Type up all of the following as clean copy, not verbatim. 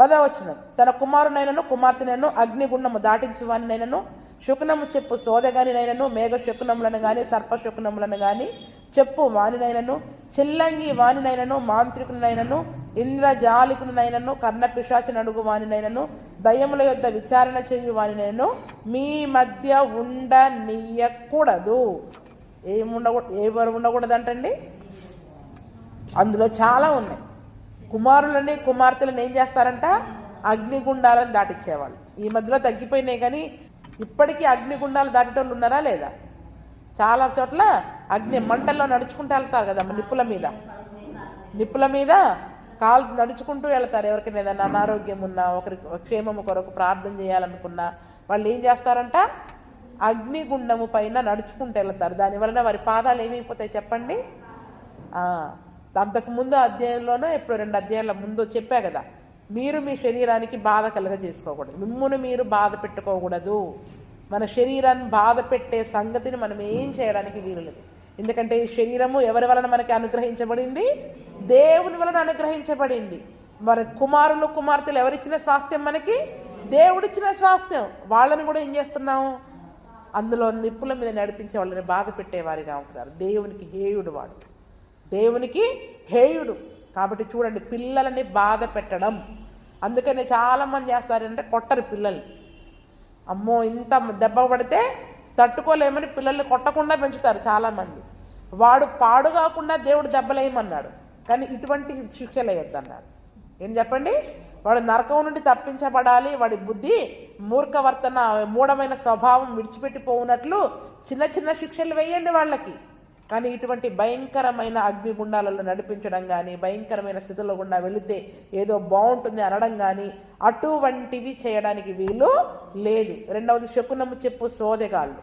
10వ తన కుమారునైనను కుమార్తెనైనను అగ్నిగుండము దాటించు వానినైనను శకునము చెప్పు సోదగానినైనను మేఘ శకునములను గాని సర్ప శకునములను గాని చెప్పు వానినైనను చిల్లంగి వానినైనను మాంత్రికునైనను ఇంద్రజాలికునైనను కర్ణపిశాచి నడుగు వానినైనను దయ్యముల యొద్ద విచారణ చేయు వానినైనను మీ మధ్య ఉండనీయకూడదు. ఎవరు ఉండకూడదంటండి? అందులో చాలా ఉన్నాయి. కుమారులని కుమార్తెలను ఏం చేస్తారంట? అగ్నిగుండాలను దాటించేవాళ్ళు. ఈ మధ్యలో తగ్గిపోయినాయి, కానీ ఇప్పటికీ అగ్నిగుండాలు దాటేటోళ్ళు ఉన్నారా లేదా? చాలా చోట్ల మంటల్లో నడుచుకుంటూ వెళ్తారు కదా, నిప్పుల మీద కాలు నడుచుకుంటూ వెళ్తారు. ఎవరికైనా ఏదైనా అనారోగ్యం ఉన్నా, ఒకరి క్షేమము కొరకు ప్రార్థన చేయాలనుకున్నా వాళ్ళు ఏం చేస్తారంట? అగ్నిగుండము పైన నడుచుకుంటూ వెళ్తారు. దానివలన వారి పాదాలు ఏమైపోతాయి చెప్పండి? అంతకుముందు అధ్యాయంలోనో ఎప్పుడు 2 అధ్యాయాల ముందు చెప్పా కదా, మీరు మీ శరీరానికి బాధ కలుగజేసుకోకూడదు, మిమ్మును మీరు బాధ పెట్టుకోకూడదు. మన శరీరాన్ని బాధ పెట్టే సంగతిని మనం ఏం చేయడానికి వీలులేదు. ఎందుకంటే ఈ శరీరము ఎవరి వలన మనకి అనుగ్రహించబడింది? దేవుని వలన అనుగ్రహించబడింది. మరి కుమారులు కుమార్తెలు ఎవరిచ్చిన స్వాస్థ్యం? మనకి దేవుడిచ్చిన స్వాస్థ్యం. వాళ్ళని కూడా ఏం చేస్తున్నాము? అందులో నిప్పుల మీద నడిపించే వాళ్ళని బాధ పెట్టేవారిగా ఉంటున్నారు. దేవునికి హేయుడు వాడు, దేవునికి హేయుడు. కాబట్టి చూడండి, పిల్లలని బాధ పెట్టడం. అందుకనే చాలామంది చేస్తారంటే కొట్టరు పిల్లల్ని. అమ్మో ఇంత దెబ్బ పడితే తట్టుకోలేమని పిల్లల్ని కొట్టకుండా పెంచుతారు చాలామంది. వాడు పాడు కాకుండా దేవుడు దెబ్బలేయమన్నాడు, కానీ ఇటువంటి శిక్షలు వేయొద్దన్నాడు. ఏం చెప్పండి? వాడు నరకం నుండి తప్పించబడాలి, వాడి బుద్ధి మూర్ఖవర్తన మూఢమైన స్వభావం విడిచిపెట్టిపోవునట్లు చిన్న చిన్న శిక్షలు వేయండి వాళ్ళకి. కానీ ఇటువంటి భయంకరమైన అగ్నిగుండాలలో నడిపించడం కానీ, భయంకరమైన స్థితిలో గుండా వెళితే ఏదో బాగుంటుంది అనడం కానీ అటువంటివి చేయడానికి వీలు లేదు. 2వది శకునము చెప్పు సోదెగాళ్ళు.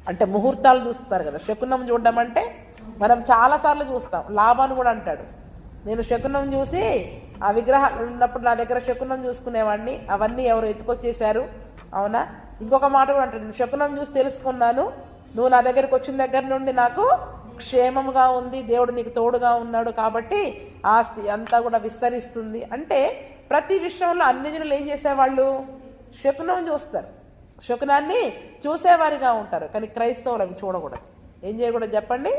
అంటే ముహూర్తాలు చూస్తారు కదా. శకునం చూడడం అంటే మనం చాలాసార్లు చూస్తాం. లాభాన్ని కూడా అంటాడు, నేను శకునం చూసి ఆ విగ్రహాలు ఉన్నప్పుడు నా దగ్గర శకునం చూసుకునేవాడిని, అవన్నీ ఎవరు ఎత్తుకొచ్చేశారు. అవునా? ఇంకొక మాట కూడా అంటాడు, నేను శకునం చూసి తెలుసుకున్నాను, నువ్వు నా దగ్గరికి వచ్చిన దగ్గర నుండి నాకు క్షేమముగా ఉంది, దేవుడు నీకు తోడుగా ఉన్నాడు, కాబట్టి ఆస్తి అంతా కూడా విస్తరిస్తుంది. అంటే ప్రతి విషయంలో అన్ని జనులు ఏం చేసేవాళ్ళు? శకునం చూస్తారు, శకునాన్ని చూసేవారిగా ఉంటారు. కానీ క్రైస్తవులు అవి చూడకూడదు. ఏం చేయకూడదు చెప్పండి?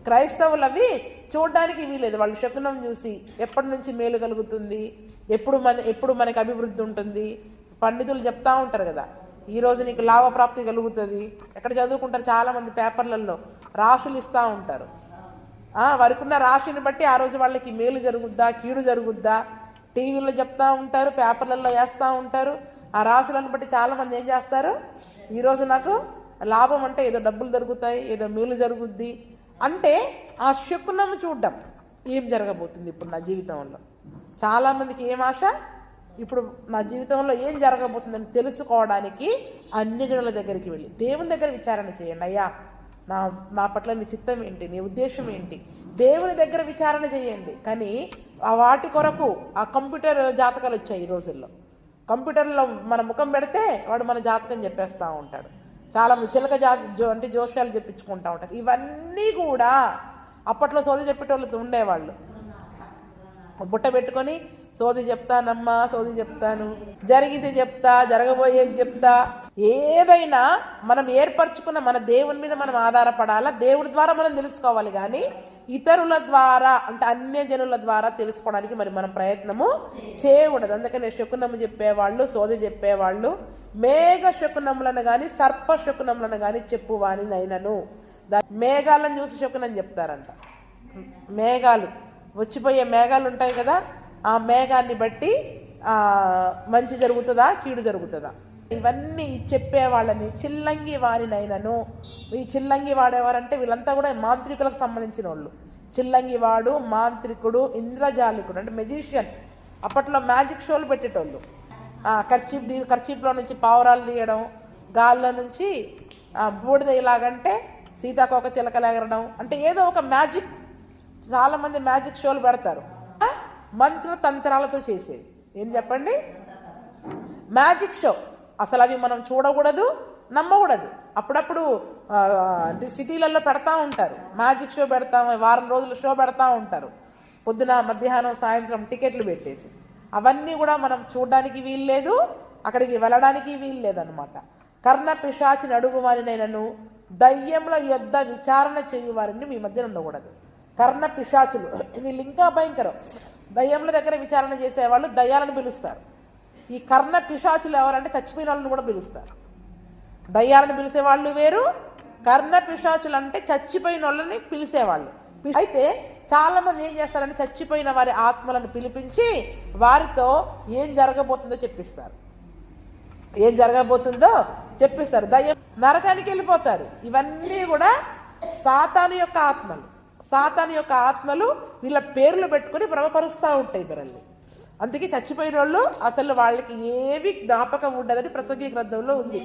క్రైస్తవులు అవి చూడడానికి వీలేదు. వాళ్ళు శకునం చూసి ఎప్పటి నుంచి మేలు కలుగుతుంది, ఎప్పుడు మనకి అభివృద్ధి ఉంటుంది, పండితులు చెప్తా ఉంటారు కదా, ఈరోజు నీకు లాభప్రాప్తి కలుగుతుంది. ఎక్కడ చదువుకుంటారు చాలామంది, పేపర్లలో రాశులు ఇస్తూ ఉంటారు. వారికి ఉన్న రాశిని బట్టి ఆ రోజు వాళ్ళకి మేలు జరుగుద్దా కీడు జరుగుద్దా టీవీలో చెప్తా ఉంటారు, పేపర్లలో వేస్తూ ఉంటారు. ఆ రాశులను బట్టి చాలామంది ఏం చేస్తారు? ఈరోజు నాకు లాభం అంటే ఏదో డబ్బులు దొరుకుతాయి, ఏదో మేలు జరుగుద్ది అంటే ఆ శకునం చూడడం. ఏం జరగబోతుంది ఇప్పుడు నా జీవితంలో? చాలామందికి ఏం ఆశ? ఇప్పుడు నా జీవితంలో ఏం జరగబోతుందని తెలుసుకోవడానికి అన్ని జనుల దగ్గరికి వెళ్ళి దేవుని దగ్గర విచారణ చేయండి. అయ్యా, నా పట్ల నీ చిత్తం ఏంటి, నీ ఉద్దేశం ఏంటి? దేవుని దగ్గర విచారణ చేయండి. కానీ వాటి కొరకు ఆ కంప్యూటర్ జాతకాలు వచ్చాయి ఈ రోజుల్లో. కంప్యూటర్లో మన ముఖం పెడితే వాడు మన జాతకం చెప్పేస్తూ ఉంటాడు. చాలామంది చిలక అంటే జోష్యాలు చెప్పించుకుంటూ ఉంటారు. ఇవన్నీ కూడా అప్పట్లో సోది చెప్పేటోళ్ళు ఉండేవాళ్ళు. బుట్ట పెట్టుకొని సోది చెప్తానమ్మా, సోది చెప్తాను, జరిగింది చెప్తా, జరగబోయేది చెప్తా. ఏదైనా మనం ఏర్పరచుకున్న మన దేవుని మీద మనం ఆధారపడాలా, దేవుడి ద్వారా మనం తెలుసుకోవాలి. కానీ ఇతరుల ద్వారా అంటే అన్య జనుల ద్వారా తెలుసుకోవడానికి మరి మనం ప్రయత్నము చేయకూడదు. అందుకని శకునము చెప్పేవాళ్ళు, సోది చెప్పేవాళ్ళు మేఘ శకునములను కానీ సర్ప శకునములను కానీ చెప్పువాని నైనను. మేఘాలను చూసి శకునం చెప్తారంట. మేఘాలు వచ్చిపోయే మేఘాలు ఉంటాయి కదా, ఆ మేఘాన్ని బట్టి మంచి జరుగుతుందా కీడు జరుగుతుందా ఇవన్నీ చెప్పేవాళ్ళని చిల్లంగి వారినైనను. ఈ చిల్లంగి వాడేవారంటే వీళ్ళంతా కూడా మాంత్రికులకు సంబంధించిన వాళ్ళు. చిల్లంగి వాడు, మాంత్రికుడు, ఇంద్రజాలికుడు అంటే మెజిషియన్. అప్పట్లో మ్యాజిక్ షోలు పెట్టేటోళ్ళు. కర్చీప్లో నుంచి పావురాలు తీయడం, గాల్లో నుంచి బూడిద ఇలాగంటే సీతాకోక చిలకలేగరడం, అంటే ఏదో ఒక మ్యాజిక్. చాలామంది మ్యాజిక్ షోలు పెడతారు, మంత్ర తంత్రాలతో చేసేది. ఏం చెప్పండి? Magic show. అసలు అవి మనం చూడకూడదు, నమ్మకూడదు. అప్పుడప్పుడు సిటీలలో పెడతా ఉంటారు, మ్యాజిక్ షో పెడతాం, వారం రోజులు షో పెడతా ఉంటారు. పొద్దున మధ్యాహ్నం సాయంత్రం టికెట్లు పెట్టేసి అవన్నీ కూడా మనం చూడడానికి వీల్లేదు, అక్కడికి వెళ్ళడానికి వీల్లేదన్నమాట. కర్ణ పిశాచిని అడుగువారినైనను దయ్యముల యొద్ద విచారణ చేయువారిని మీ మధ్యన ఉండకూడదు. కర్ణ పిశాచులు వీళ్ళు ఇంకా భయంకరం. దయ్యముల దగ్గర విచారణ చేసేవాళ్ళు దయ్యాలను పిలుస్తారు. ఈ కర్ణ పిశాచులు ఎవరంటే చచ్చిపోయిన వాళ్ళని కూడా పిలుస్తారు. దయ్యాలను పిలిచేవాళ్ళు వేరు, కర్ణ పిశాచులు అంటే చచ్చిపోయిన వాళ్ళని పిలిచేవాళ్ళు. అయితే చాలా మంది ఏం చేస్తారంటే చచ్చిపోయిన వారి ఆత్మలను పిలిపించి వారితో ఏం జరగబోతుందో చెప్పిస్తారు. ఏం జరగబోతుందో చెప్పిస్తారు. దయ్యం నరకానికి వెళ్ళిపోతారు. ఇవన్నీ కూడా సాతాను యొక్క ఆత్మలు. సాతాను యొక్క ఆత్మలు వీళ్ళ పేర్లు పెట్టుకుని భ్రమపరుస్తూ ఉంటాయి వీళ్ళని. అందుకే చచ్చిపోయిన వాళ్ళు అసలు వాళ్ళకి ఏవి జ్ఞాపకం ఉండదని ప్రసంగి గ్రంథంలో ఉంది.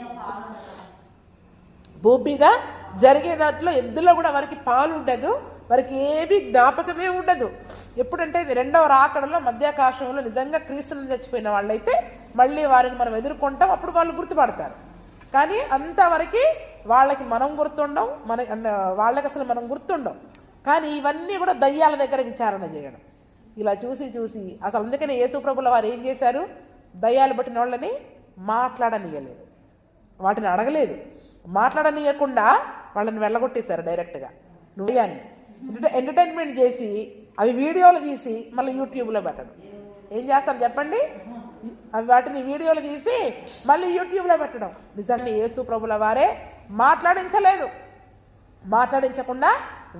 భూమి మీద జరిగే దాంట్లో ఎందులో కూడా వారికి పాలు ఉండదు, వారికి ఏవి జ్ఞాపకమే ఉండదు. ఎప్పుడంటే ఇది రెండవ రాకడలో మధ్యాకాశంలో నిజంగా క్రీస్తుని చచ్చిపోయిన వాళ్ళైతే మళ్ళీ వారిని మనం ఎదుర్కొంటాం, అప్పుడు వాళ్ళు గుర్తుపడతారు. కానీ అంతవరకు వాళ్ళకి మనం గుర్తుండం, వాళ్ళకి అసలు మనం గుర్తుండం. కానీ ఇవన్నీ కూడా దయ్యాల దగ్గర విచారణ చేయడం. ఇలా చూసి చూసి అసలు అందుకనే యేసుప్రభుల వారు ఏం చేశారు, దయ్యాలు పట్టిన వాళ్ళని మాట్లాడనీయలేదు, వాటిని అడగలేదు. మాట్లాడనీయకుండా వాళ్ళని వెళ్ళగొట్టేశారు డైరెక్ట్గా. నువ్వేయాన్ని ఎంటర్టైన్మెంట్ చేసి అవి వీడియోలు తీసి మళ్ళీ యూట్యూబ్లో పెట్టడం. ఏం చేస్తారు చెప్పండి? అవి వాటిని వీడియోలు తీసి మళ్ళీ యూట్యూబ్లో పెట్టడం. నిజంగా యేసుప్రభుల వారే మాట్లాడించలేదు. మాట్లాడించకుండా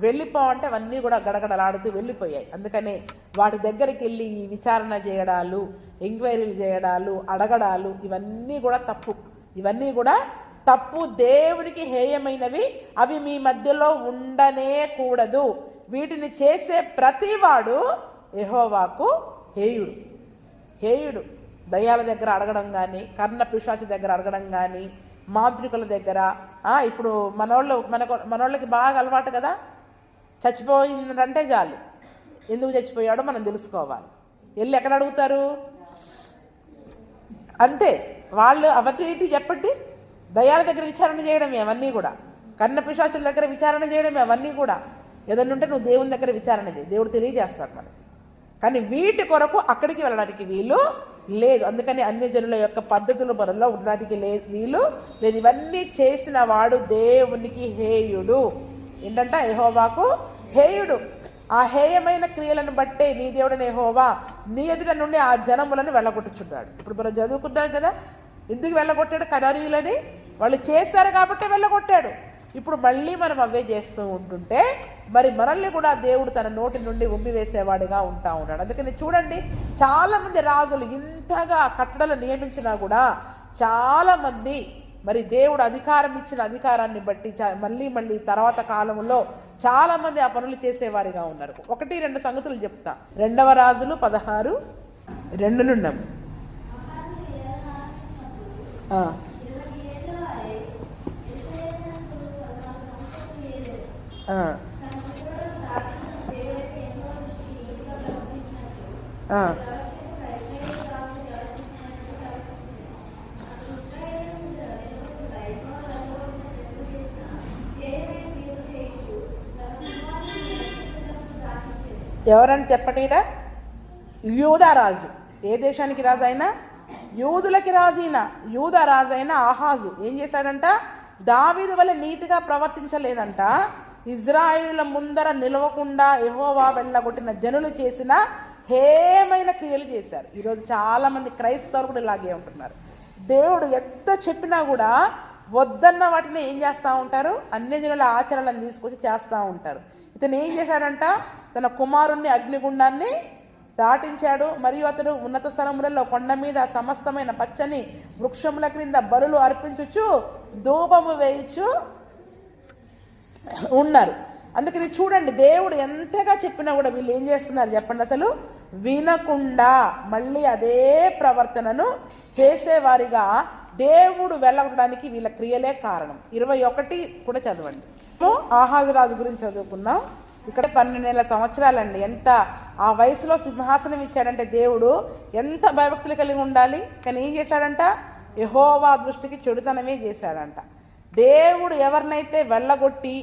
వెళ్ళిపోవంటే అవన్నీ కూడా గడగడలాడుతూ వెళ్ళిపోయాయి. అందుకనే వాటి దగ్గరికి వెళ్ళి విచారణ చేయడాలు, ఎంక్వైరీలు చేయడాలు, అడగడాలు ఇవన్నీ కూడా తప్పు. ఇవన్నీ కూడా తప్పు, దేవునికి హేయమైనవి. అవి మీ మధ్యలో ఉండనే కూడదు. వీటిని చేసే ప్రతివాడు యెహోవాకు హేయుడు. హేయుడు దయ్యాల దగ్గర అడగడం కానీ, కర్ణ పిశాచి దగ్గర అడగడం కానీ, మాంత్రికుల దగ్గర. ఇప్పుడు మనోళ్ళకి బాగా అలవాటు కదా, చచ్చిపోయిందంటే చాలు, ఎందుకు చచ్చిపోయాడో మనం తెలుసుకోవాలి. వెళ్ళి ఎక్కడ అడుగుతారు? అంతే, వాళ్ళు అవన్నీ చెప్పండి. దయ్యాల దగ్గర విచారణ చేయడమే అవన్నీ కూడా, కర్ణ పిశాచుల దగ్గర విచారణ చేయడమే అవన్నీ కూడా. ఏదన్నా ఉంటే నువ్వు దేవుని దగ్గర విచారణ చేయి, దేవుడు తెలియజేస్తాడు మనకి. కానీ వీటి కొరకు అక్కడికి వెళ్ళడానికి వీలు లేదు. అందుకని అన్ని జనుల యొక్క పద్ధతుల మనలో ఉండడానికి వీలు లేదు. ఇవన్నీ చేసిన వాడు దేవునికి హేయుడు. ఏంటంటే యెహోవాకు హేయుడు. ఆ హేయమైన క్రియలను బట్టే నీ దేవుడైన యెహోవా నీ ఎదుట నుండి ఆ జనములను వెళ్ళగొట్టుచున్నాడు. ఇప్పుడు మనం చదువుకున్నాం కదా, ఎందుకు వెళ్ళగొట్టాడు? కనానీయులని వాళ్ళు చేశారు కాబట్టి వెళ్ళగొట్టాడు. ఇప్పుడు మళ్ళీ మనం అవే చేస్తూ ఉంటుంటే మరి మనల్ని కూడా దేవుడు తన నోటి నుండి ఉమ్మివేసేవాడిగా ఉంటా ఉన్నాడు. అందుకని చూడండి, చాలామంది రాజులు ఇంతగా కట్టడలు నియమించినా కూడా చాలామంది మరి దేవుడు అధికారం ఇచ్చిన అధికారాన్ని బట్టి మళ్ళీ తర్వాత కాలంలో చాలామంది ఆ పనులు చేసేవారిగా ఉన్నారు. 1-2 సంగతులు చెప్తా. 2వ రాజులు 16:2 నుండి. ఎవరని చెప్పనీరా? యూదా రాజు. ఏ దేశానికి రాజు అయినా? యూదులకి రాజు. అయినా యూదా రాజు అయిన ఆహాజు ఏం చేశాడంట? దావీదు వల్ల నీతిగా ప్రవర్తించలేదంట. ఇజ్రాయిల ముందర నిలవకుండా యెహోవా వెళ్ళగొట్టిన జనులు చేసిన హేమైన క్రియలు చేశారు. ఈరోజు చాలామంది క్రైస్తవులు కూడా ఇలాగే ఉంటున్నారు. దేవుడు ఎంత చెప్పినా కూడా వద్దన్న వాటిని ఏం చేస్తూ ఉంటారు? అన్ని జనుల ఆచరణలను తీసుకొచ్చి చేస్తూ ఉంటారు. ఇతను ఏం చేశాడంట? తన కుమారుణ్ణి అగ్నిగుండాన్ని దాటించాడు. మరియు అతడు ఉన్నత స్థలములలో కొండ మీద సమస్తమైన పచ్చని వృక్షముల క్రింద బలులు అర్పించుచు ధూపము వేయించు ఉన్నారు. అందుకని చూడండి, దేవుడు ఎంతగా చెప్పినా కూడా వీళ్ళు ఏం చేస్తున్నారు చెప్పండి? అసలు వినకుండా మళ్ళీ అదే ప్రవర్తనను చేసేవారిగా దేవుడు వెళ్ళడానికి వీళ్ళ క్రియలే కారణం. 21 కూడా చదవండి. ఆహాజు రాజు గురించి చదువుకున్నాం. ఇక్కడ 12 సంవత్సరాలండి. ఎంత ఆ వయసులో సింహాసనం ఇచ్చాడంటే దేవుడు ఎంత భయభక్తులు కలిగి ఉండాలి. కానీ ఏం చేశాడంట? యెహోవా దృష్టికి చెడుతనమే చేశాడంట. దేవుడు ఎవరినైతే వెళ్ళగొట్టి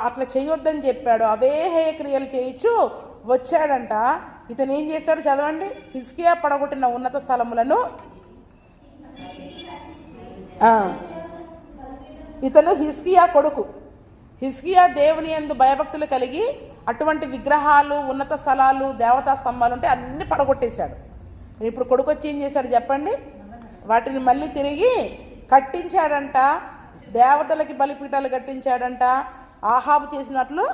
అట్లా చేయొద్దని చెప్పాడో అవే హేయ క్రియలు చేయించు వచ్చాడంట. ఇతను ఏం చేశాడు చదవండి. హిజ్కియా పడగొట్టిన ఉన్నత స్థలములను ఇతను హిజ్కియా కొడుకు. హిజ్కియా దేవుని యందు భయభక్తులు కలిగి అటువంటి విగ్రహాలు, ఉన్నత స్థలాలు, దేవతా స్తంభాలు ఉంటే అన్ని పడగొట్టేశాడు. ఇప్పుడు కొడుకు వచ్చి ఏం చేశాడు చెప్పండి? వాటిని మళ్ళీ తిరిగి కట్టించాడంట. దేవతలకి బలిపీఠాలు కట్టించాడంట. ఆహాబు చేసినట్లు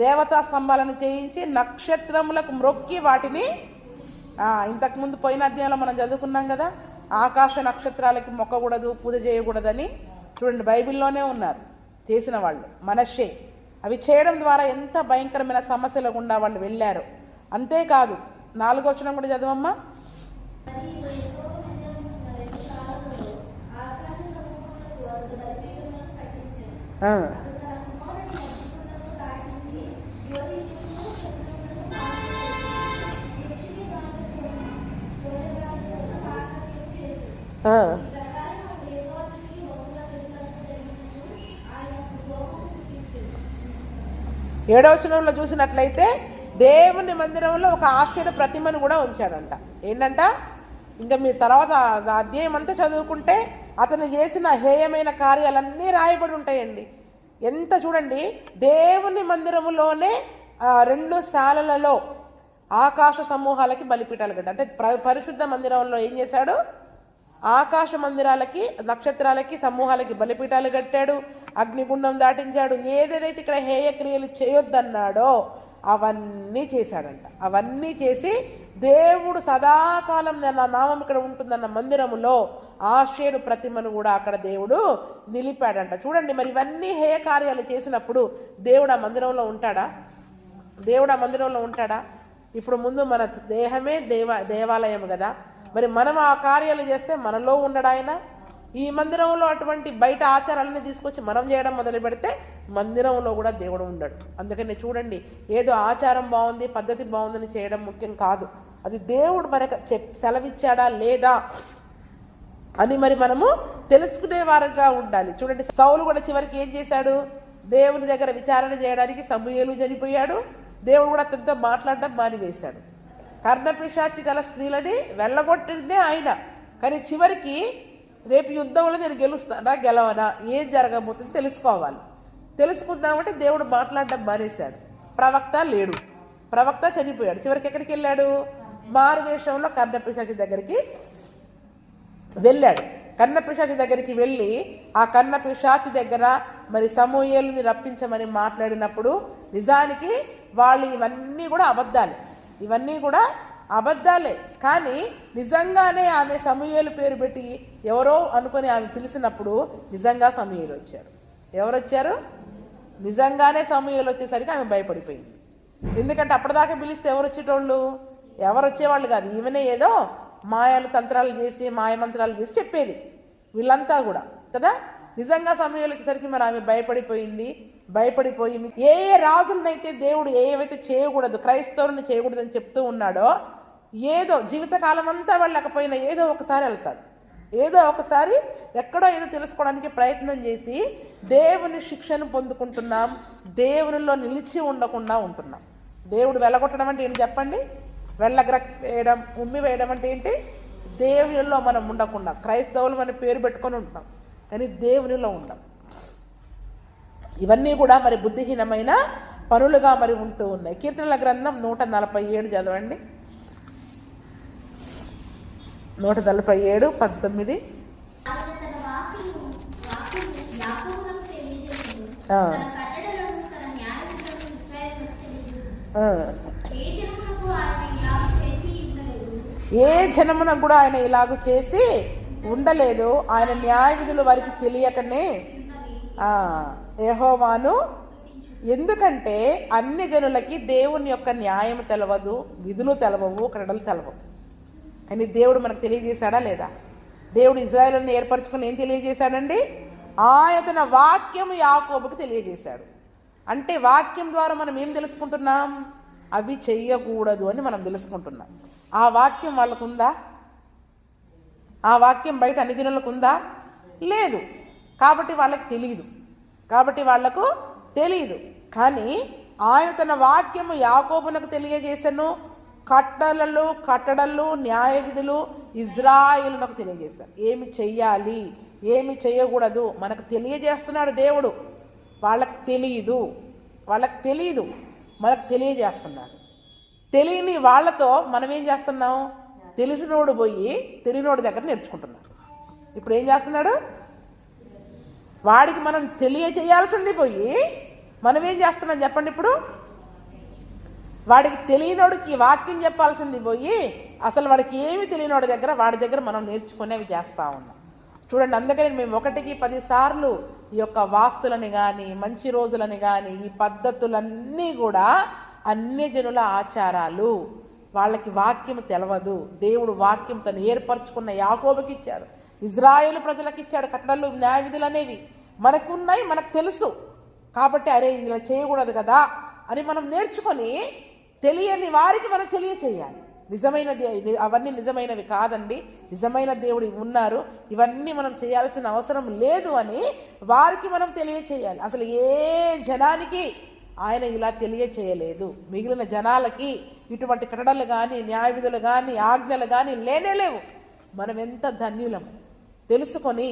దేవతా స్తంభాలను చేయించి నక్షత్రములకు మ్రొక్కి వాటిని ఇంతకుముందు పోయిన అధ్యాయంలో మనం చదువుకున్నాం కదా, ఆకాశ నక్షత్రాలకి మొక్కకూడదు, పూజ చేయకూడదని. చూడండి, బైబిల్లోనే ఉన్నారు చేసిన వాళ్ళు. మనష్షే అవి చేయడం ద్వారా ఎంత భయంకరమైన సమస్యల గుండా వాళ్ళు వెళ్ళారు. అంతేకాదు 4వ వచనం కూడా చదవమ్మా. ఏడవ వచనంలో చూసినట్లయితే దేవుని మందిరంలో ఒక ఆశ్చర్య ప్రతిమను కూడా ఉంచాడంట. ఏంటంట? ఇంకా మీరు తర్వాత అధ్యాయం అంతా చదువుకుంటే అతను చేసిన హేయమైన కార్యాలన్నీ రాయబడి ఉంటాయండి. ఎంత చూడండి, దేవుని మందిరములోనే 2 శాలలలో ఆకాశ సమూహాలకి బలిపీఠాలు కట్టాడు. అంటే పరిశుద్ధ మందిరంలో ఏం చేశాడు? ఆకాశ మందిరాలకి, నక్షత్రాలకి, సమూహాలకి బలిపీఠాలు కట్టాడు. అగ్నిగుండం దాటించాడు. ఏదేదైతే ఇక్కడ హేయ క్రియలు చేయొద్దన్నాడో అవన్నీ చేశాడంట. అవన్నీ చేసి దేవుడు సదాకాలం నా నామం ఇక్కడ ఉంటుందన్న మందిరములో ఆషేరు ప్రతిమను కూడా అక్కడ దేవుడు నిలిపాడంట. చూడండి, మరి ఇవన్నీ హేయ కార్యాలు చేసినప్పుడు దేవుడు ఆ మందిరంలో ఉంటాడా? దేవుడు ఆ మందిరంలో ఉంటాడా? ఇప్పుడు ముందు మన దేహమే దేవాలయం కదా. మరి మనం ఆ కార్యాలు చేస్తే మనలో ఉండడు ఆయన? ఈ మందిరంలో అటువంటి బయట ఆచారాలన్నీ తీసుకొచ్చి మనం చేయడం మొదలు పెడితే మందిరంలో కూడా దేవుడు ఉండడు. అందుకని చూడండి, ఏదో ఆచారం బాగుంది, పద్ధతి బాగుందని చేయడం ముఖ్యం కాదు. అది దేవుడు మనకు సెలవిచ్చాడా లేదా అని మరి మనము తెలుసుకునే వారుగా ఉండాలి. చూడండి, సౌలు కూడా చివరికి ఏం చేశాడు? దేవుని దగ్గర విచారణ చేయడానికి సమూయేలు చనిపోయాడు. దేవుడు కూడా అతనితో మాట్లాడడం మానివేశాడు. కర్ణపిశాచి గల స్త్రీలని వెళ్ళగొట్టిందే ఆయన. కానీ చివరికి రేపు యుద్ధంలో నేను గెలుస్తానా గెలవనా, ఏం జరగబోతుంది తెలుసుకోవాలి. తెలుసుకుందామంటే దేవుడు మాట్లాడడం మానేశాడు. ప్రవక్త లేడు, ప్రవక్త చనిపోయాడు. చివరికి ఎక్కడికి వెళ్ళాడు? మారువేషంలో కర్ణపిశాచి దగ్గరికి వెళ్ళాడు. కర్ణపిశాచి దగ్గరికి వెళ్ళి ఆ కర్ణపిశాచి దగ్గర మరి సమూయేలుని రప్పించమని మాట్లాడినప్పుడు నిజానికి వాళ్ళు ఇవన్నీ కూడా అబద్ధాలే. కానీ నిజంగానే ఆమె సమూయేలు పేరు పెట్టి ఎవరో అనుకొని ఆమె పిలిచినప్పుడు నిజంగా సమూయేలు వచ్చారు. ఎవరు వచ్చారు? నిజంగానే సమూయేలు వచ్చేసరికి ఆమె భయపడిపోయింది. ఎందుకంటే అప్పటిదాకా పిలిస్తే ఎవరు వచ్చేవాళ్ళు కాదు. ఈమెనే ఏదో మాయాలు తంత్రాలు చేసి మాయమంత్రాలు చేసి చెప్పేది వీళ్ళంతా కూడా కదా. నిజంగా సమూయేలు వచ్చేసరికి మరి ఆమె భయపడిపోయి ఏ రాజులనైతే దేవుడు ఏవైతే చేయకూడదు, క్రైస్తవులను చేయకూడదని చెప్తూ ఉన్నాడో, ఏదో జీవితకాలం అంతా వెళ్ళకపోయినా ఏదో ఒకసారి వెళ్తారు. ఏదో ఒకసారి ఎక్కడో ఏదో తెలుసుకోవడానికి ప్రయత్నం చేసి దేవుని శిక్షను పొందుకుంటున్నాం. దేవునిలో నిలిచి ఉండకుండా ఉంటున్నాం. దేవుడు వెళ్ళగొట్టడం అంటే ఏంటి చెప్పండి? వేయడం, ఉమ్మి వేయడం అంటే ఏంటి? దేవునిలో మనం ఉండకుండా. క్రైస్తవులు మన పేరు పెట్టుకొని ఉంటాం కానీ దేవునిలో ఉండం. ఇవన్నీ కూడా మరి బుద్ధిహీనమైన పనులుగా మరి ఉంటూ ఉన్నాయి. కీర్తనల గ్రంథం 147 చదవండి. 147, 19. ఏ జనమునకు కూడా ఆయన ఇలాగూ చేసి ఉండలేదు. ఆయన న్యాయ విధులు వారికి తెలియకనే యెహోవాను. ఎందుకంటే అన్ని జనులకి దేవుని యొక్క న్యాయం తెలవదు, విధులు తెలవవు, క్రీడలు తెలవవు. కానీ దేవుడు మనకు తెలియజేశాడా లేదా? దేవుడు ఇజ్రాయేలుని ఏర్పరచుకుని ఏం తెలియజేశాడండి? ఆయన వాక్యం యాకోబుకు తెలియజేశాడు. అంటే వాక్యం ద్వారా మనం ఏం తెలుసుకుంటున్నాం? అవి చెయ్యకూడదు అని మనం తెలుసుకుంటున్నాం. ఆ వాక్యం వాళ్ళకు ఉందా? ఆ వాక్యం బయట అన్ని జనులకు ఉందా? లేదు. కాబట్టి వాళ్ళకు తెలియదు. కానీ ఆయన తన వాక్యము యాకోబునకు తెలియజేశాను, కట్టడలు న్యాయ విధులు ఇజ్రాయేలునకు తెలియజేశారు. ఏమి చెయ్యాలి, ఏమి చేయకూడదు మనకు తెలియజేస్తున్నాడు దేవుడు. వాళ్ళకి తెలియదు, మనకు తెలియజేస్తున్నాడు. తెలియని వాళ్ళతో మనం ఏం చేస్తున్నాం? తెలిసినోడు పోయి తెలియనోడి దగ్గర నేర్చుకుంటున్నాడు. ఇప్పుడు ఏం చేస్తున్నాడు? వాడికి మనం తెలియచేయాల్సింది పోయి మనం ఏం చేస్తున్నాం చెప్పండి? ఇప్పుడు వాడికి తెలియనోడికి వాక్యం చెప్పాల్సింది పోయి అసలు వాడికి ఏమి తెలియనోడి దగ్గర వాడి దగ్గర మనం నేర్చుకునేవి చేస్తూ ఉన్నాం. చూడండి, అందుకని మేము 1కి 10 సార్లు ఈ యొక్క వాస్తులని కానీ మంచి రోజులని కానీ ఈ పద్ధతులన్నీ కూడా అన్యజనుల ఆచారాలు. వాళ్ళకి వాక్యం తెలవదు. దేవుడు వాక్యం తను ఏర్పరచుకున్న యాకోబుకి ఇచ్చాడు, ఇజ్రాయేలు ప్రజలకు ఇచ్చాడు. కట్టడలు న్యాయ విధులు అనేవి మనకున్నాయి, మనకు తెలుసు. కాబట్టి అరే ఇలా చేయకూడదు కదా అని మనం నేర్చుకొని తెలియని వారికి మనం తెలియచేయాలి. అవన్నీ నిజమైనవి కాదండి, నిజమైన దేవుడు ఉన్నారు, ఇవన్నీ మనం చేయాల్సిన అవసరం లేదు అని వారికి మనం తెలియచేయాలి. అసలు ఏ జనానికి ఆయన ఇలా తెలియచేయలేదు. మిగిలిన జనాలకి ఇటువంటి కట్టడలు కానీ న్యాయ విధులు కానీ ఆజ్ఞలు కానీ లేనేలేవు. మనం ఎంత ధన్యులము. తెలుసుకొని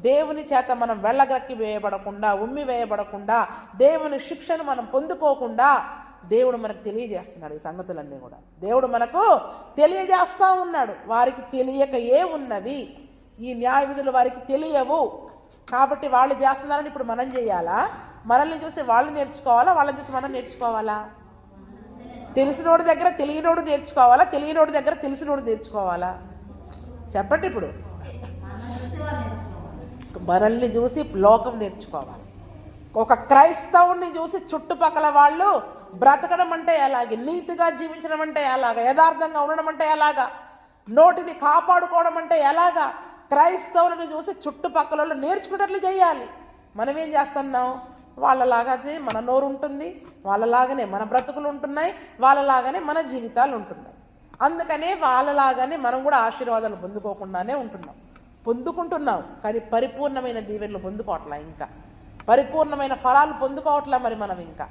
దేవుని చేత మనం వెళ్ళగ్రక్కి వేయబడకుండా, ఉమ్మి వేయబడకుండా, దేవుని శిక్షను మనం పొందుకోకుండా దేవుడు మనకు తెలియజేస్తున్నాడు. ఈ సంగతులన్నీ కూడా దేవుడు మనకు తెలియజేస్తూ ఉన్నాడు. వారికి తెలియక ఏ ఉన్నవి ఈ న్యాయ విధులు వారికి తెలియవు. కాబట్టి వాళ్ళు చేస్తున్నారని ఇప్పుడు మనం చేయాలా? మనల్ని చూసి వాళ్ళు నేర్చుకోవాలా? వాళ్ళని చూసి మనం నేర్చుకోవాలా? తెలిసినోడి దగ్గర తెలియనోడు నేర్చుకోవాలా? తెలియనోడి దగ్గర తెలిసినోడు నేర్చుకోవాలా? చెప్పండి. ఇప్పుడు మనల్ని చూసి లోకం నేర్చుకోవాలి. ఒక క్రైస్తవుని చూసి చుట్టుపక్కల వాళ్ళు బ్రతకడం అంటే ఎలాగే, నీతిగా జీవించడం అంటే ఎలాగా, యథార్థంగా ఉండడం అంటే ఎలాగా, నోటిని కాపాడుకోవడం అంటే ఎలాగా, క్రైస్తవులను చూసి చుట్టుపక్కల నేర్చుకున్నట్లు చేయాలి. మనం ఏం చేస్తున్నాం? వాళ్ళలాగానే మన నోరు ఉంటుంది, వాళ్ళలాగానే మన బ్రతుకులు ఉంటున్నాయి, వాళ్ళలాగానే మన జీవితాలు ఉంటున్నాయి. అందుకనే వాళ్ళలాగానే మనం కూడా ఆశీర్వాదాలు పొందుకోకుండానే పొందుకుంటున్నాం. కానీ పరిపూర్ణమైన దీవెనలు పొందుకోవట్లా, ఇంకా పరిపూర్ణమైన ఫలాలు పొందుకోవట్లా. మరి మనం ఇంకా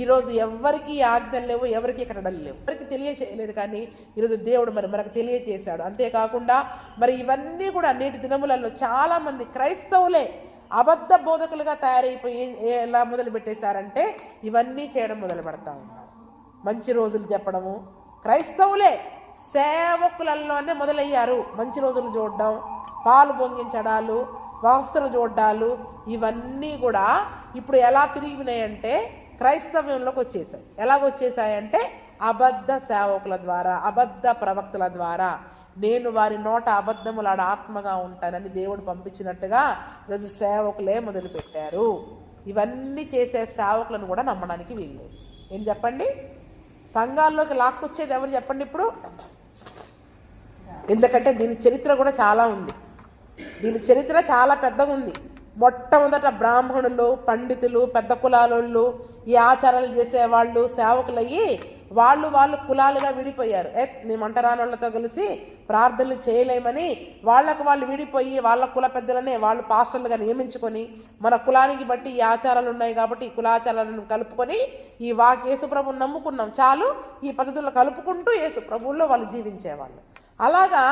ఈరోజు ఎవరికి ఆజ్ఞలు లేవు, ఎవరికి కట్టడలు లేవు, ఎవరికి తెలియచేయలేదు. కానీ ఈరోజు దేవుడు మనకు తెలియచేశాడు. అంతేకాకుండా మరి ఇవన్నీ కూడా నేటి దినములలో చాలామంది క్రైస్తవులే అబద్ధ బోధకులుగా తయారైపోయి ఎలా మొదలు పెట్టేశారంటే ఇవన్నీ చేయడం మొదలు పెడతా ఉన్నారు. మంచి రోజులు చెప్పడము, క్రైస్తవులే సేవకులలోనే మొదలయ్యారు. మంచి రోజులు చూడడం, పాలు పొంగించడాలు, వాస్తులు చూడ్డాలు, ఇవన్నీ కూడా ఇప్పుడు ఎలా తిరిగినాయంటే క్రైస్తవ్యంలోకి వచ్చేసాయి. ఎలాగొచ్చేసాయంటే అబద్ధ సేవకుల ద్వారా, అబద్ధ ప్రవక్తల ద్వారా. నేను వారి నోట అబద్ధములాడ ఆత్మగా ఉంటానని దేవుడు పంపించినట్టుగా ఈరోజు సేవకులే మొదలుపెట్టారు. ఇవన్నీ చేసే సేవకులను కూడా నమ్మడానికి వీల్లేదు. ఏం చెప్పండి? సంఘాల్లోకి లాక్కొచ్చేది ఎవరు చెప్పండి ఇప్పుడు? ఎందుకంటే దీని చరిత్ర కూడా చాలా ఉంది. దీని చరిత్ర చాలా పెద్దగా ఉంది. మొట్టమొదట బ్రాహ్మణులు, పండితులు, పెద్ద కులాలోళ్ళు, ఈ ఆచారాలు చేసేవాళ్ళు సేవకులయ్యి వాళ్ళు కులాలుగా విడిపోయారు. మేము అంటరానోళ్ళతో కలిసి ప్రార్థనలు చేయలేమని వాళ్ళకు వాళ్ళు విడిపోయి వాళ్ళ కుల పెద్దలనే వాళ్ళు పాస్టర్లుగా నియమించుకొని మన కులానికి బట్టి ఈ ఆచారాలు ఉన్నాయి కాబట్టి ఈ కులాచారాలను కలుపుకొని ఈ యేసు ప్రభువుని నమ్ముకున్నాం చాలు, ఈ పద్ధతుల్లో కలుపుకుంటూ యేసు ప్రభువుల్లో వాళ్ళు జీవించేవాళ్ళు. అలాగా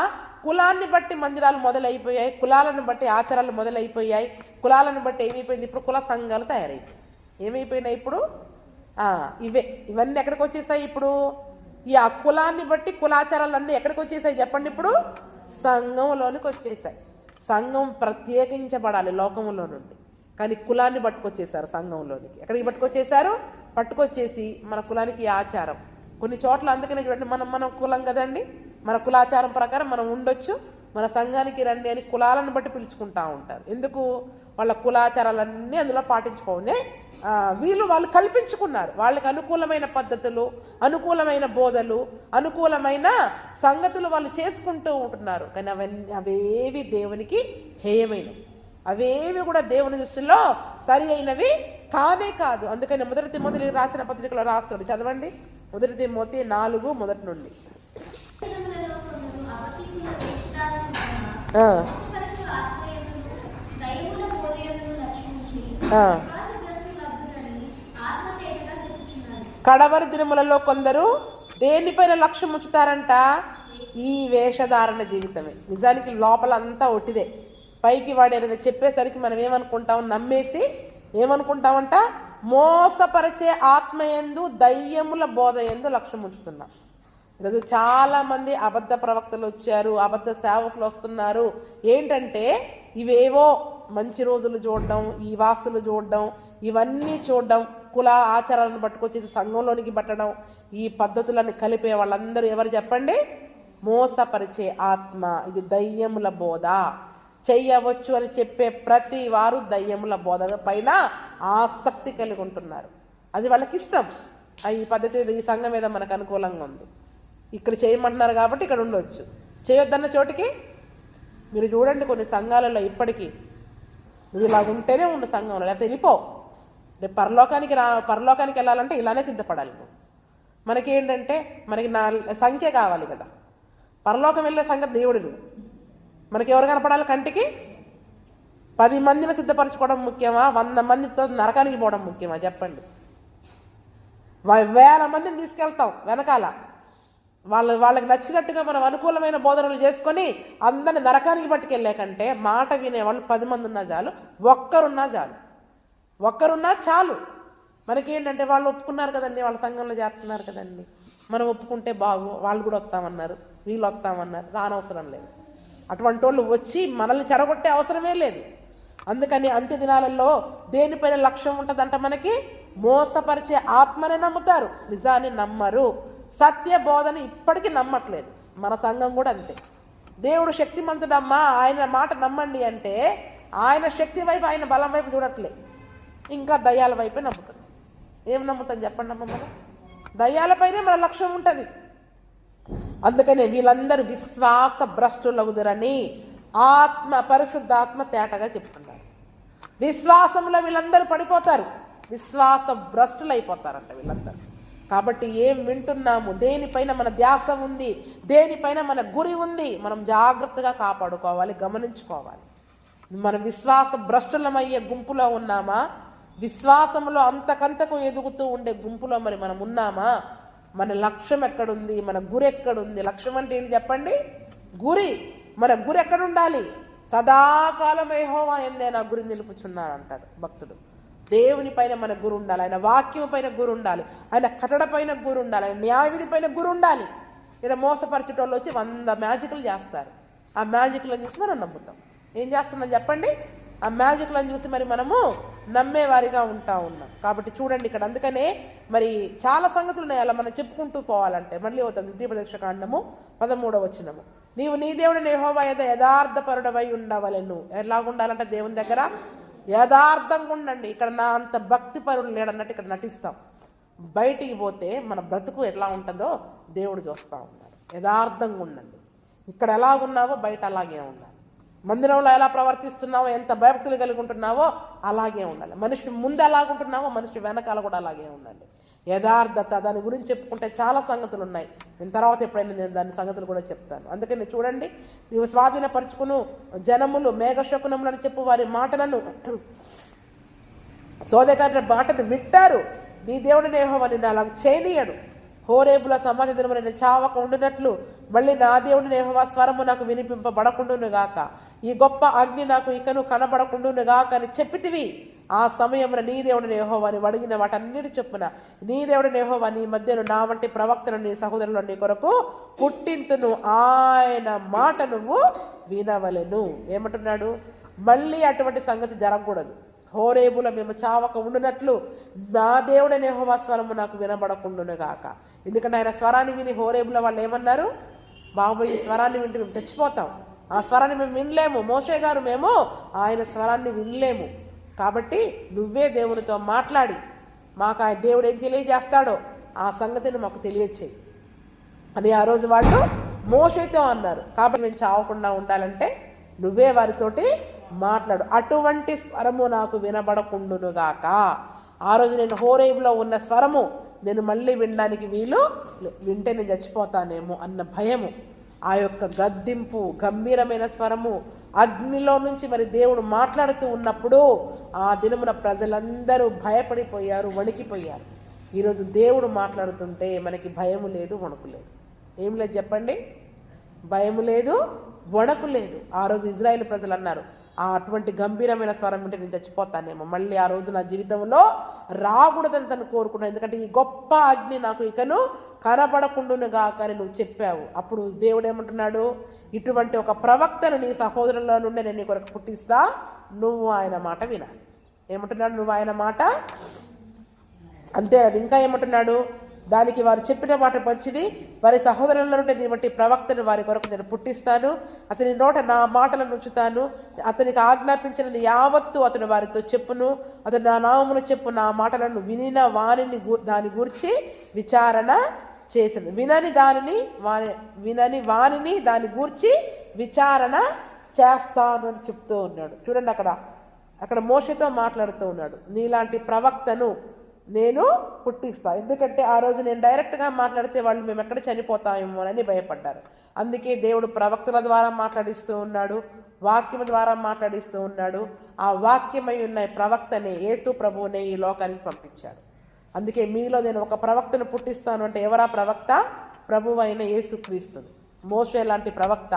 కులాన్ని బట్టి మందిరాలు మొదలైపోయాయి, కులాలను బట్టి ఆచారాలు మొదలైపోయాయి. కులాలను బట్టి ఏమైపోయింది? ఇప్పుడు కుల సంఘాలు తయారైపోయాయి. ఏమైపోయినాయి ఇప్పుడు? ఇవన్నీ ఎక్కడికి వచ్చేసాయి? ఇప్పుడు ఈ ఆ కులాన్ని బట్టి కులాచారాలన్నీ ఎక్కడికి వచ్చేసాయి చెప్పండి? ఇప్పుడు సంఘంలోనికి వచ్చేసాయి. సంఘం ప్రత్యేకించబడాలి లోకంలో నుండి, కానీ కులాన్ని పట్టుకొచ్చేసారు సంఘంలోనికి. ఎక్కడికి పట్టుకొచ్చేసారు? పట్టుకొచ్చేసి మన కులానికి ఆచారం కొన్ని చోట్ల. అందుకనే చూడండి, మనం కులం కదండి, మన కులాచారం ప్రకారం మనం ఉండొచ్చు, మన సంఘానికి రండి అని కులాలను బట్టి పిలుచుకుంటా ఉంటారు. ఎందుకు? వాళ్ళ కులాచారాలన్నీ అందులో పాటించుకోండి. వాళ్ళు కల్పించుకున్నారు. వాళ్ళకి అనుకూలమైన పద్ధతులు, అనుకూలమైన బోధలు, అనుకూలమైన సంగతులు వాళ్ళు చేసుకుంటూ ఉంటున్నారు. కానీ అవేవి దేవునికి హేయమైనవి, అవేవి కూడా దేవుని దృష్టిలో సరి అయినవి కానే కాదు. అందుకని మొదటి తిమోతికి రాసిన పత్రికలో రాస్తాడు, చదవండి. మొదటి తిమోతి 4 మొదటి నుండి. కడవరి దినములలో కొందరు దేనిపైన లక్ష్యం ఉంచుతారంట? ఈ వేషధారణ జీవితమే. నిజానికి లోపల అంతా ఒట్టిదే. పైకి వాడు ఏదైనా చెప్పేసరికి మనం ఏమనుకుంటాం? నమ్మేసి ఏమనుకుంటామంట? మోసపరిచే ఆత్మయందు దయ్యముల బోధ ఎందు లక్ష్యం ఉంచుతున్నాం. ఈరోజు చాలా మంది అబద్ధ ప్రవక్తలు వచ్చారు, అబద్ధ సేవకులు వస్తున్నారు. ఏంటంటే ఇవేవో మంచి రోజులు చూడడం, ఈ వాస్తులు చూడడం, ఇవన్నీ చూడడం, కుల ఆచారాలను పట్టుకొచ్చేసి సంఘంలోనికి పట్టడం, ఈ పద్ధతులను కలిపే వాళ్ళందరూ ఎవరు చెప్పండి? మోసపరిచే ఆత్మ. ఇది దయ్యముల బోధ. చెయ్యవచ్చు అని చెప్పే ప్రతి వారు దయ్యముల బోధన పైన ఆసక్తి కలిగి ఉంటున్నారు. అది వాళ్ళకి ఇష్టం. ఈ పద్ధతి, ఈ సంఘం మీద మనకు అనుకూలంగా ఉంది, ఇక్కడ చేయమంటున్నారు కాబట్టి ఇక్కడ ఉండొచ్చు. చేయొద్దన్న చోటికి మీరు చూడండి, కొన్ని సంఘాలలో ఇప్పటికీ నువ్వు ఇలా ఉంటేనే ఉండు సంఘంలో, లేకపోతే వెళ్ళిపో. రేపు పరలోకానికి వెళ్ళాలంటే ఇలానే సిద్ధపడాలి నువ్వు. మనకేంటంటే మనకి సంఖ్య కావాలి కదా. పరలోకం వెళ్ళే సంగతి దేవుడు. మనకి ఎవరు కనపడాలి? కంటికి 10 మందిని సిద్ధపరచుకోవడం ముఖ్యమా? 100 మందితో నరకానికి పోవడం ముఖ్యమా? చెప్పండి. 1000 మందిని తీసుకెళ్తాం వెనకాల, వాళ్ళకి నచ్చినట్టుగా మనం అనుకూలమైన బోధనలు చేసుకొని అందరిని నరకానికి పట్టుకెళ్ళే కంటే మాట వినేవాళ్ళు 10 మంది ఉన్నా చాలు, ఒక్కరున్నా చాలు. మనకేంటంటే వాళ్ళు ఒప్పుకున్నారు కదండి, వాళ్ళ సంఘంలో చేస్తున్నారు కదండి, మనం ఒప్పుకుంటే వాళ్ళు కూడా వస్తామన్నారు, వీళ్ళు వస్తామన్నారు, రానవసరం లేదు. అటువంటి వాళ్ళు వచ్చి మనల్ని చెడగొట్టే అవసరమే లేదు. అందుకని అంత్య దినాలలో దేనిపైన లక్ష్యం ఉంటుందంట? మనకి మోసపరిచే ఆత్మనే నమ్ముతారు, నిజాన్ని నమ్మరు. సత్య బోధన ఇప్పటికీ నమ్మట్లేదు. మన సంఘం కూడా అంతే. దేవుడు శక్తిమంతుడమ్మా, ఆయన మాట నమ్మండి అంటే ఆయన శక్తి వైపు, ఆయన బలం వైపు చూడట్లే, ఇంకా దయ్యాల వైపే నమ్ముతాం. ఏం నమ్ముతాం చెప్పండి అమ్మ? మనం దయ్యాలపైనే మన లక్ష్యం ఉంటుంది. అందుకనే వీళ్ళందరూ విశ్వాస భ్రష్టులగుదురని పరిశుద్ధాత్మ తేటగా చెప్తున్నారు. విశ్వాసంలో వీళ్ళందరూ పడిపోతారు, విశ్వాస భ్రష్టులు అయిపోతారంట వీళ్ళందరూ. కాబట్టి ఏం వింటున్నాము, దేనిపైన మన ధ్యాస ఉంది, దేనిపైన మన గురి ఉంది, మనం జాగ్రత్తగా కాపాడుకోవాలి, గమనించుకోవాలి. మన విశ్వాస భ్రష్టులమయ్యే గుంపులో ఉన్నామా? విశ్వాసంలో అంతకంతకు ఎదుగుతూ ఉండే గుంపులో మరి మనం ఉన్నామా? మన లక్ష్యం ఎక్కడుంది? మన గురి ఎక్కడుంది? లక్ష్యం అంటే ఏంటి చెప్పండి? గురి. మన గురి ఎక్కడుండాలి? సదాకాలం యెహోవా యందే నా గురి నిలుపుచున్నాను అంటాడు భక్తుడు. దేవుని పైన మన గురి ఉండాలి, ఆయన వాక్యం పైన గురి ఉండాలి, ఆయన కట్టడ పైన గురి ఉండాలి, ఆయన న్యాయవిధి పైన గురి ఉండాలి. ఇక్కడ మోసపరిచేటోళ్ళు వచ్చి 100 మ్యాజిక్లు చేస్తారు. ఆ మ్యాజిక్లను చూసి మనం నమ్ముతాం. ఏం చేస్తున్నాం చెప్పండి? ఆ మ్యాజిక్లను చూసి మరి మనము నమ్మేవారిగా ఉన్నాం. కాబట్టి చూడండి ఇక్కడ. అందుకనే మరి చాలా సంగతులు ఉన్నాయి అలా మనం చెప్పుకుంటూ పోవాలంటే. మళ్ళీ వద్దాం. ద్వితీయోపదేశకాండము 13వ వచనము. నీవు నీ దేవుడిని యెహోవా యందు యథార్థపరుడవై ఉండవలెను. ఎలాగుండాలంటే దేవుని దగ్గర యథార్థంగా ఉండండి. ఇక్కడ నా అంత భక్తి పరుడు లేడన్నట్టు ఇక్కడ నటిస్తాం. బయటికి పోతే మన బ్రతుకు ఎట్లా ఉంటుందో దేవుడు చూస్తూ ఉన్నాడు. యథార్థంగా ఉండండి. ఇక్కడ ఎలాగున్నావో బయట అలాగే ఉండాలి. మందిరంలో ఎలా ప్రవర్తిస్తున్నావో, ఎంత భయభక్తులు కలిగి ఉంటున్నావో అలాగే ఉండాలి. మనిషి ముందు ఎలాగుంటున్నావో మనిషి వెనకాల కూడా అలాగే ఉండాలి. యథార్థత, దాని గురించి చెప్పుకుంటే చాలా సంగతులు ఉన్నాయి. నేను తర్వాత ఎప్పుడైనా నేను దాని సంగతులు కూడా చెప్తాను. అందుకని చూడండి, నీవు స్వాధీనపరుచుకును జనములు మేఘశకునములను చెప్పు వారి మాటలను సోదెకారి మాటను వింటారు. నీ దేవుడిని యెహోవా నిన్ను అలా చేయనీయడు. హోరేబుల సమాధి దినమున నేను చావక ఉండునట్లు మళ్ళీ నా దేవుడిని యెహోవా స్వరము నాకు వినిపింపబడకుండును గాక, ఈ గొప్ప అగ్ని నాకు ఇకను కనబడకుండును గాక అని చెప్పితివి. ఆ సమయంలో నీ దేవుడిని యెహోవాని అడిగిన వాటన్నిటి చొప్పున నీ దేవుడిని యెహోవా నీ మధ్యను నా వంటి ప్రవక్తను నీ సహోదరులు నీ కొరకు పుట్టింతును, ఆయన మాట నువ్వు వినవలెను. ఏమంటున్నాడు? మళ్ళీ అటువంటి సంగతి జరగకూడదు. హోరేబుల మేము చావక ఉండునట్లు నా దేవుడని యెహోవా స్వరము నాకు వినబడకుండును గాక. ఎందుకంటే ఆయన స్వరాన్ని విని హోరేబుల వాళ్ళు ఏమన్నారు? బాబు, ఈ స్వరాన్ని వింటే మేము చచ్చిపోతాం, ఆ స్వరాన్ని మేము వినలేము, మోషే గారు మేము ఆయన స్వరాన్ని వినలేము, కాబట్టి నువ్వే దేవునితో మాట్లాడి మాకు ఆ దేవుడు ఏం తెలియజేస్తాడో ఆ సంగతిని మాకు తెలియచేయి అని ఆ రోజు వాళ్ళు మోషేతో అన్నారు. కాబట్టి మేము చావకుండా ఉండాలంటే నువ్వే వారితోటి మాట్లాడు, అటువంటి స్వరము నాకు వినబడకుండునుగాక. ఆ రోజు నేను హోరేబులో ఉన్న స్వరము నేను మళ్ళీ వినడానికి వింటే నేను చచ్చిపోతానేమో అన్న భయము, ఆ యొక్క గద్దింపు, గంభీరమైన స్వరము, అగ్నిలో నుంచి మరి దేవుడు మాట్లాడుతూ ఉన్నప్పుడు ఆ దినమున ప్రజలందరూ భయపడిపోయారు, వణికిపోయారు. ఈరోజు దేవుడు మాట్లాడుతుంటే మనకి భయము లేదు, వణుకు లేదు. ఏం లేదు చెప్పండి? భయము లేదు, వణకు లేదు. ఆ రోజు ఇజ్రాయేల్ ప్రజలు అన్నారు, అటువంటి గంభీరమైన స్వరం ఉంటే నేను చచ్చిపోతానేమో, మళ్ళీ ఆ రోజు నా జీవితంలో రాకూడదని తను కోరుకున్నాను, ఎందుకంటే ఈ గొప్ప అగ్ని నాకు ఇకను కనబడకుండును గాక అని నువ్వు చెప్పావు. అప్పుడు దేవుడు ఏమంటున్నాడు, ఇటువంటి ఒక ప్రవక్తను నీ సహోదరుల నుండి నేను నీ కొరకు పుట్టిస్తా, నువ్వు ఆయన మాట వినాలి. ఏమంటున్నాడు? నువ్వు ఆయన మాట. అంతే అది. ఇంకా ఏమంటున్నాడు? దానికి వారు చెప్పిన మాట మంచిది, వారి సహోదరుల నుండి నీ వంటి ప్రవక్తను వారి కొరకు నేను పుట్టిస్తాను, అతని నోట నా మాటలను ఉంచుతాను, అతనికి ఆజ్ఞాపించినది యావత్తు అతను వారితో చెప్పును, అతను నా నామమును చెప్పు నా మాటలను వినిన వారిని దాని గురించి విచారణ చేసింది. వినని వారిని దాని గూర్చి విచారణ చేస్తాను అని చెప్తూ ఉన్నాడు. చూడండి, అక్కడ మోషేతో మాట్లాడుతూ ఉన్నాడు, నీలాంటి ప్రవక్తను నేను పుట్టిస్తా. ఎందుకంటే ఆ రోజు నేను డైరెక్ట్గా మాట్లాడితే వాళ్ళు మేము ఎక్కడ చనిపోతామేమో అని భయపడ్డారు. అందుకే దేవుడు ప్రవక్తల ద్వారా మాట్లాడిస్తూ ఉన్నాడు, వాక్యం ద్వారా మాట్లాడిస్తూ ఉన్నాడు. ఆ వాక్యమై ఉన్న ప్రవక్తనే యేసు ప్రభువునే ఈ లోకానికి పంపించాడు. అందుకే మీలో నేను ఒక ప్రవక్తను పుట్టిస్తాను అంటే ఎవరా ప్రవక్త? ప్రభువు అయిన యేసు క్రీస్తుని. మోషే లాంటి ప్రవక్త,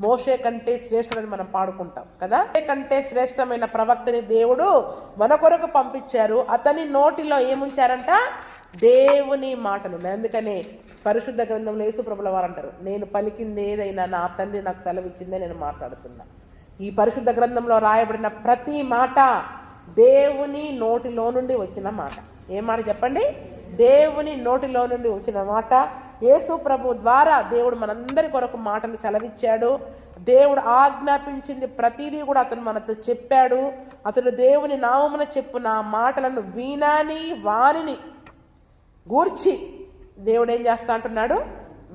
మోషే కంటే శ్రేష్ఠుడని మనం పాడుకుంటాం కదా. కంటే శ్రేష్టమైన ప్రవక్తని దేవుడు మన కొరకు పంపించారు. అతని నోటిలో ఏముంచారంట? దేవుని మాటలు. అందుకనే పరిశుద్ధ గ్రంథంలో యేసు ప్రభుల వారు అంటారు, నేను పలికింది ఏదైనా నా తండ్రి నాకు సెలవిచ్చిందే నేను మాట్లాడుతున్నా. ఈ పరిశుద్ధ గ్రంథంలో రాయబడిన ప్రతి మాట దేవుని నోటిలో నుండి వచ్చిన మాట. ఏం మాట చెప్పండి? దేవుని నోటిలో నుండి వచ్చిన మాట. యేసు ప్రభు ద్వారా దేవుడు మనందరి కొరకు మాటలు సెలవిచ్చాడు. దేవుడు ఆజ్ఞాపించింది ప్రతిదీ కూడా అతను మనతో చెప్పాడు. అతను దేవుని నామమున చెప్పు నా మాటలను వినని వారిని గూర్చి దేవుడు ఏం చేస్తా అంటున్నాడు?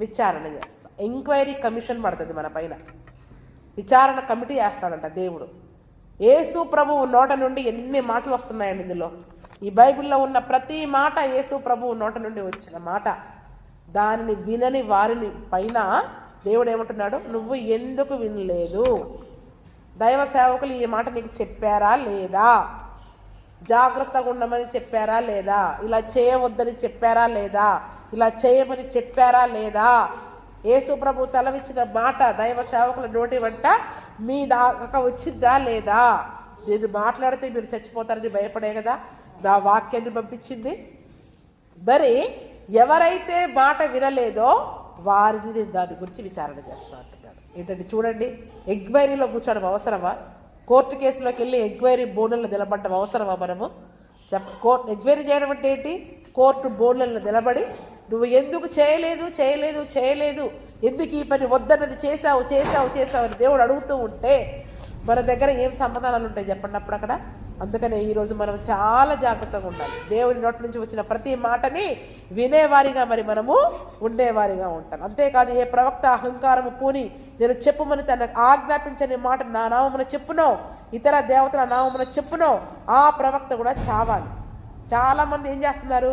విచారణ చేస్తా. ఎంక్వైరీ కమిషన్ పడుతుంది మన పైన, విచారణ కమిటీ వేస్తాడంట దేవుడు. యేసు ప్రభువు నోట నుండి ఎన్ని మాటలు వస్తున్నాయండి ఇందులో. ఈ బైబిల్లో ఉన్న ప్రతి మాట యేసు ప్రభువు నోట నుండి వచ్చిన మాట. దానిని వినని వారిని పైన దేవుడు ఏమంటున్నాడు? నువ్వు ఎందుకు వినలేదు? దైవ సేవకులు ఈ మాట నీకు చెప్పారా లేదా? జాగ్రత్తగా ఉండమని చెప్పారా లేదా? ఇలా చేయవద్దని చెప్పారా లేదా? ఇలా చేయమని చెప్పారా లేదా? యేసు ప్రభు సెలవిచ్చిన మాట దైవ సేవకుల నోటి వెంట మీ దాకా వచ్చిందా లేదా? నేను మాట్లాడితే మీరు చచ్చిపోతారని భయపడే కదా నా వాక్యాన్ని పంపించింది. మరి ఎవరైతే మాట వినలేదో వారిని నేను దాని గురించి విచారణ చేస్తా అంటున్నాడు. ఏంటంటే చూడండి, ఎంక్వైరీలో కూర్చోవడం అవసరమా? కోర్టు కేసులోకి వెళ్ళి ఎంక్వైరీ బోర్డులలో నిలబడడం అవసరమా? మనము ఎంక్వైరీ చేయడం అంటే ఏంటి? కోర్టు బోర్డులలో నిలబడి నువ్వు ఎందుకు చేయలేదు, ఎందుకు ఈ పని వద్దన్నది చేసావు అని దేవుడు అడుగుతూ ఉంటే మన దగ్గర ఏం సమాధానాలు ఉంటాయి చెప్పండి అప్పుడు అక్కడ. అందుకనే ఈరోజు మనం చాలా జాగ్రత్తగా ఉండాలి. దేవుని నోటి నుంచి వచ్చిన ప్రతి మాటని వినేవారిగా మరి మనము ఉండేవారిగా ఉంటాం. అంతేకాదు, ఏ ప్రవక్త అహంకారము పూని నేను చెప్పుమని తన ఆజ్ఞాపించని మాట నా నామమున చెప్పునో, ఇతర దేవతల నామమున చెప్పునో, ఆ ప్రవక్త కూడా చావాలి. చాలామంది ఏం చేస్తున్నారు?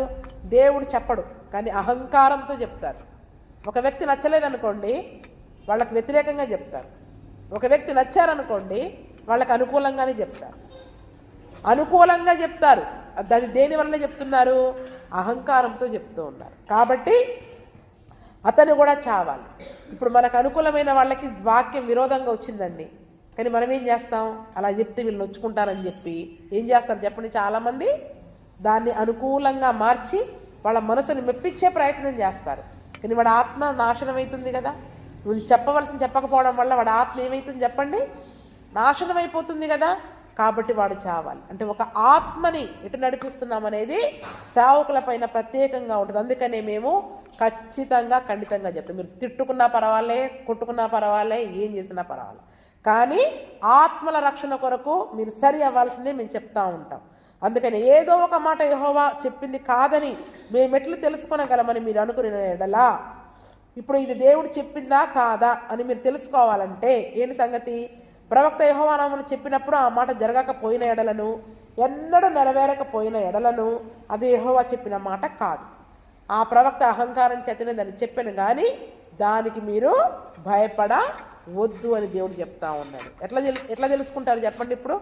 దేవుడు చెప్పడు కానీ అహంకారంతో చెప్తారు. ఒక వ్యక్తి నచ్చలేదనుకోండి వాళ్ళకి వ్యతిరేకంగా చెప్తారు. ఒక వ్యక్తి నచ్చారనుకోండి వాళ్ళకి అనుకూలంగానే చెప్తారు. అది దేని వల్ల చెప్తున్నారు? అహంకారంతో చెప్తూ ఉన్నారు. కాబట్టి అతను కూడా చావాలి. ఇప్పుడు మనకు అనుకూలమైన వాళ్ళకి వాక్యం విరోధంగా వచ్చిందండి, కానీ మనం ఏం చేస్తాం? అలా చెప్తే వీళ్ళు నొచ్చుకుంటారని చెప్పి ఏం చేస్తారు చెప్పండి? చాలామంది దాన్ని అనుకూలంగా మార్చి వాళ్ళ మనసుని మెప్పించే ప్రయత్నం చేస్తారు. కానీ వాడి ఆత్మ నాశనం అవుతుంది కదా. నువ్వు చెప్పకపోవడం వల్ల వాడి ఆత్మ ఏమవుతుంది చెప్పండి? నాశనం అయిపోతుంది కదా. కాబట్టి వాడు చావాలి. అంటే ఒక ఆత్మని ఎటు నడిపిస్తున్నాం అనేది సేవకుల పైన ప్రత్యేకంగా ఉంటుంది. అందుకనే మేము ఖచ్చితంగా ఖండితంగా చెప్తాం. మీరు తిట్టుకున్నా పర్వాలే, కొట్టుకున్నా పర్వాలే, ఏం చేసినా పర్వాలే, కానీ ఆత్మల రక్షణ కొరకు మీరు సరి అవ్వాల్సిందే మేము చెప్తా ఉంటాం. అందుకని ఏదో ఒక మాట యెహోవా చెప్పింది కాదని మేము ఎట్లు తెలుసుకొనగలమని మీరు అనుకునే ఎడలా, ఇప్పుడు ఇది దేవుడు చెప్పిందా కాదా అని మీరు తెలుసుకోవాలంటే ఏంటి సంగతి? ప్రవక్త యెహోవా నామమున చెప్పినప్పుడు ఆ మాట జరగకపోయిన ఎడలను, ఎన్నడూ నెరవేరకపోయిన ఎడలను అది యెహోవా చెప్పిన మాట కాదు. ఆ ప్రవక్త అహంకారం చేతనే దాన్ని చెప్పాను కానీ దానికి మీరు భయపడవద్దు అని దేవుడు చెప్తా ఉన్నాడు. ఎట్లా తెలుసుకుంటారు చెప్పండి? ఇప్పుడు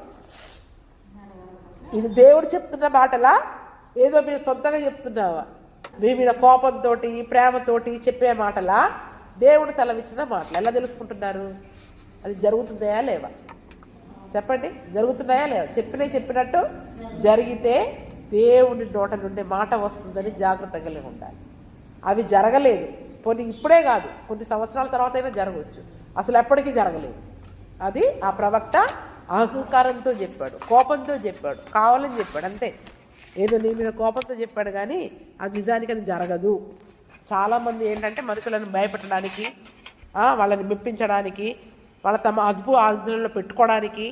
ఇది దేవుడు చెప్తున్న మాటలా, ఏదో మీరు సొంతంగా చెప్తున్నావా? మీ మీద కోపంతో ప్రేమతోటి చెప్పే మాటలా దేవుడు సెలవిచ్చిన మాటలు ఎలా తెలుసుకుంటున్నారు? అది జరుగుతున్నాయా లేవా? చెప్పండి, జరుగుతున్నాయా లేవా? చెప్పినట్టు జరిగితే దేవుని నోట నుండి మాట వస్తుందని జాగ్రత్త కలిగి ఉండాలి. అవి జరగలేదు, కొన్ని ఇప్పుడే కాదు, కొన్ని సంవత్సరాల తర్వాత అయినా జరగవచ్చు, అసలు ఎప్పటికీ జరగలేదు. అది ఆ ప్రవక్త అహంకారంతో చెప్పాడు, కోపంతో చెప్పాడు, కావాలని చెప్పాడు, అంతే. ఏదో నీ మీద కోపంతో చెప్పాడు కానీ అది నిజానికి అది జరగదు. చాలామంది ఏంటంటే మనుషులను భయపెట్టడానికి, వాళ్ళని మెప్పించడానికి, వాళ్ళ తమ అదుపు ఆజ్ఞలలో పెట్టుకోవడానికి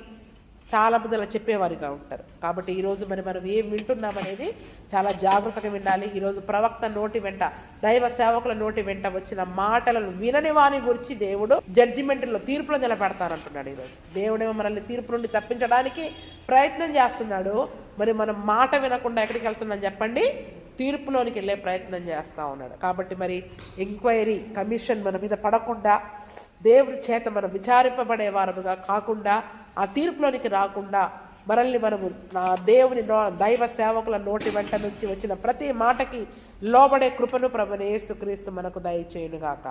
చాలామంది అలా చెప్పేవారిగా ఉంటారు. కాబట్టి ఈరోజు మనం ఏం వింటున్నామనేది చాలా జాగ్రత్తగా వినాలి. ఈరోజు ప్రవక్త నోటి వెంట, దైవ సేవకుల నోటి వెంట వచ్చిన మాటలను వినని వాని గురించి దేవుడు జడ్జిమెంట్లో, తీర్పులో నిలబెడతానంటున్నాడు. ఈరోజు దేవుడేమో మనల్ని తీర్పు నుండి తప్పించడానికి ప్రయత్నం చేస్తున్నాడు. మరి మనం మాట వినకుండా ఎక్కడికి వెళ్తున్నాం చెప్పండి? తీర్పులోనికి వెళ్ళే ప్రయత్నం చేస్తూ ఉన్నాడు. కాబట్టి మరి ఎంక్వైరీ కమిషన్ మన మీద పడకుండా, దేవుడి చేత మనం విచారింపబడే వారముగా కాకుండా, ఆ తీర్పులోనికి రాకుండా మనల్ని మనము దేవుని దైవ సేవకుల నోటి వెంట నుంచి వచ్చిన ప్రతి మాటకి లోబడే కృపను ప్రభువైన యేసుక్రీస్తు మనకు దయచేయునుగాక.